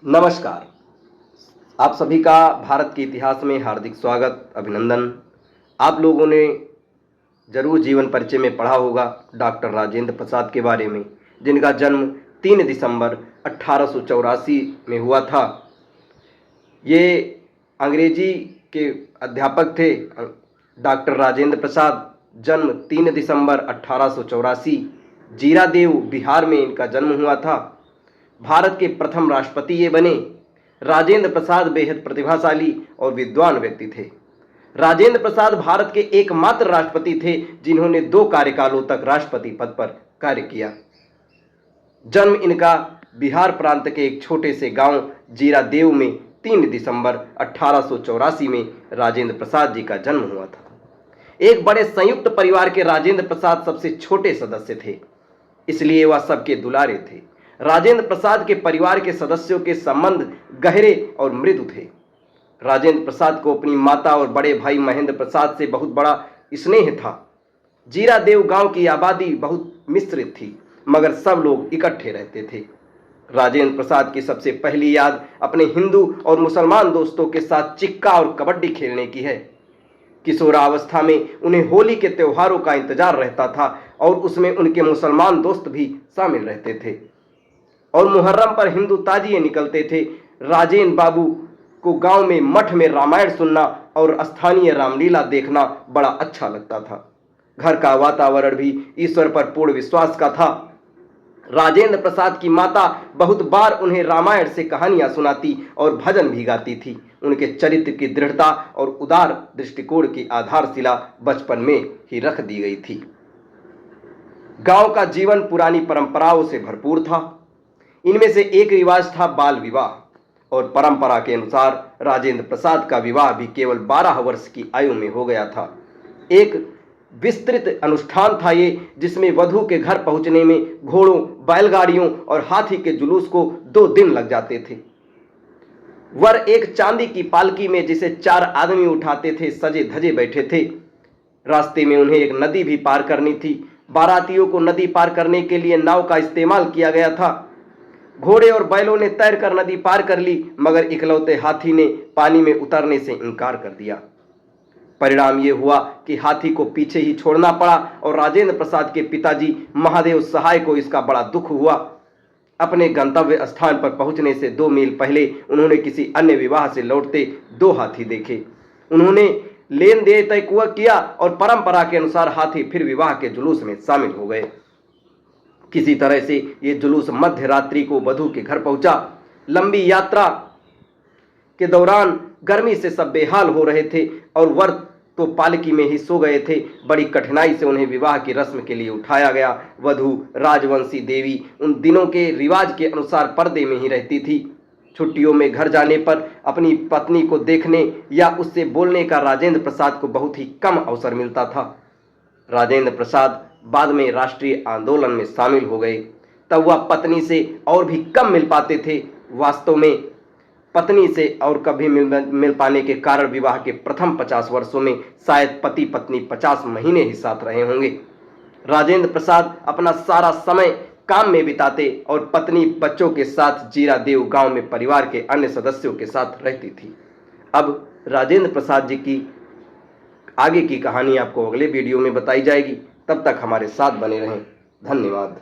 नमस्कार। आप सभी का भारत के इतिहास में हार्दिक स्वागत, अभिनंदन। आप लोगों ने जरूर जीवन परिचय में पढ़ा होगा डॉक्टर राजेंद्र प्रसाद के बारे में, जिनका जन्म 3 दिसंबर 1884 में हुआ था। ये अंग्रेजी के अध्यापक थे। डॉक्टर राजेंद्र प्रसाद, जन्म 3 दिसंबर 1884, जीरादेव बिहार में इनका जन्म हुआ था। भारत के प्रथम राष्ट्रपति ये बने। राजेंद्र प्रसाद बेहद प्रतिभाशाली और विद्वान व्यक्ति थे। राजेंद्र प्रसाद भारत के एकमात्र राष्ट्रपति थे जिन्होंने 2 कार्यकालों तक राष्ट्रपति पद पर कार्य किया। जन्म इनका बिहार प्रांत के एक छोटे से गांव जीरादेव में 3 दिसंबर 1884 में राजेंद्र प्रसाद जी का जन्म हुआ था। एक बड़े संयुक्त परिवार के राजेंद्र प्रसाद सबसे छोटे सदस्य थे, इसलिए वह सबके दुलारे थे। राजेंद्र प्रसाद के परिवार के सदस्यों के संबंध गहरे और मृदु थे। राजेंद्र प्रसाद को अपनी माता और बड़े भाई महेंद्र प्रसाद से बहुत बड़ा स्नेह था। जीरादेव गांव की आबादी बहुत मिश्रित थी, मगर सब लोग इकट्ठे रहते थे। राजेंद्र प्रसाद की सबसे पहली याद अपने हिंदू और मुसलमान दोस्तों के साथ चिक्का और कबड्डी खेलने की है। किशोरावस्था में उन्हें होली के त्योहारों का इंतजार रहता था और उसमें उनके मुसलमान दोस्त भी शामिल रहते थे और मुहर्रम पर हिंदू ताजिए निकलते थे। राजेंद्र बाबू को गांव में मठ में रामायण सुनना और स्थानीय रामलीला देखना बड़ा अच्छा लगता था। घर का वातावरण भी ईश्वर पर पूर्ण विश्वास का था। राजेंद्र प्रसाद की माता बहुत बार उन्हें रामायण से कहानियां सुनाती और भजन भी गाती थी। उनके चरित्र की दृढ़ता और उदार दृष्टिकोण की आधारशिला बचपन में ही रख दी गई थी। गांव का जीवन पुरानी परंपराओं से भरपूर था। इनमें से एक रिवाज था बाल विवाह और परंपरा के अनुसार राजेंद्र प्रसाद का विवाह भी केवल 12 वर्ष की आयु में हो गया था। एक विस्तृत अनुष्ठान था ये, जिसमें वधू के घर पहुंचने में घोड़ों, बैलगाड़ियों और हाथी के जुलूस को 2 दिन लग जाते थे। वर एक चांदी की पालकी में, जिसे 4 आदमी उठाते थे, सजे धजे बैठे थे। रास्ते में उन्हें एक नदी भी पार करनी थी। बारातियों को नदी पार करने के लिए नाव का इस्तेमाल किया गया था। घोड़े और बैलों ने तैरकर नदी पार कर ली, मगर इकलौते हाथी ने पानी में उतरने से इनकार कर दिया। परिणाम यह हुआ कि हाथी को पीछे ही छोड़ना पड़ा और राजेंद्र प्रसाद के पिताजी महादेव सहाय को इसका बड़ा दुख हुआ। अपने गंतव्य स्थान पर पहुंचने से 2 मील पहले उन्होंने किसी अन्य विवाह से लौटते 2 हाथी देखे। उन्होंने लेन देन तय किया और परंपरा के अनुसार हाथी फिर विवाह के जुलूस में शामिल हो गए। किसी तरह से ये जुलूस मध्य रात्रि को वधू के घर पहुंचा। लंबी यात्रा के दौरान गर्मी से सब बेहाल हो रहे थे और वर तो पालकी में ही सो गए थे। बड़ी कठिनाई से उन्हें विवाह की रस्म के लिए उठाया गया। वधू राजवंशी देवी उन दिनों के रिवाज के अनुसार पर्दे में ही रहती थी। छुट्टियों में घर जाने पर अपनी पत्नी को देखने या उससे बोलने का राजेंद्र प्रसाद को बहुत ही कम अवसर मिलता था। राजेंद्र प्रसाद बाद में राष्ट्रीय आंदोलन में शामिल हो गए, तब वह पत्नी से और भी कम मिल पाते थे। वास्तव में पत्नी से और कभी मिल पाने के कारण विवाह के प्रथम 50 वर्षों में शायद पति पत्नी 50 महीने ही साथ रहे होंगे। राजेंद्र प्रसाद अपना सारा समय काम में बिताते और पत्नी बच्चों के साथ जीरादेव गांव में परिवार के अन्य सदस्यों के साथ रहती थी। अब राजेंद्र प्रसाद जी की आगे की कहानी आपको अगले वीडियो में बताई जाएगी। तब तक हमारे साथ बने रहें। धन्यवाद।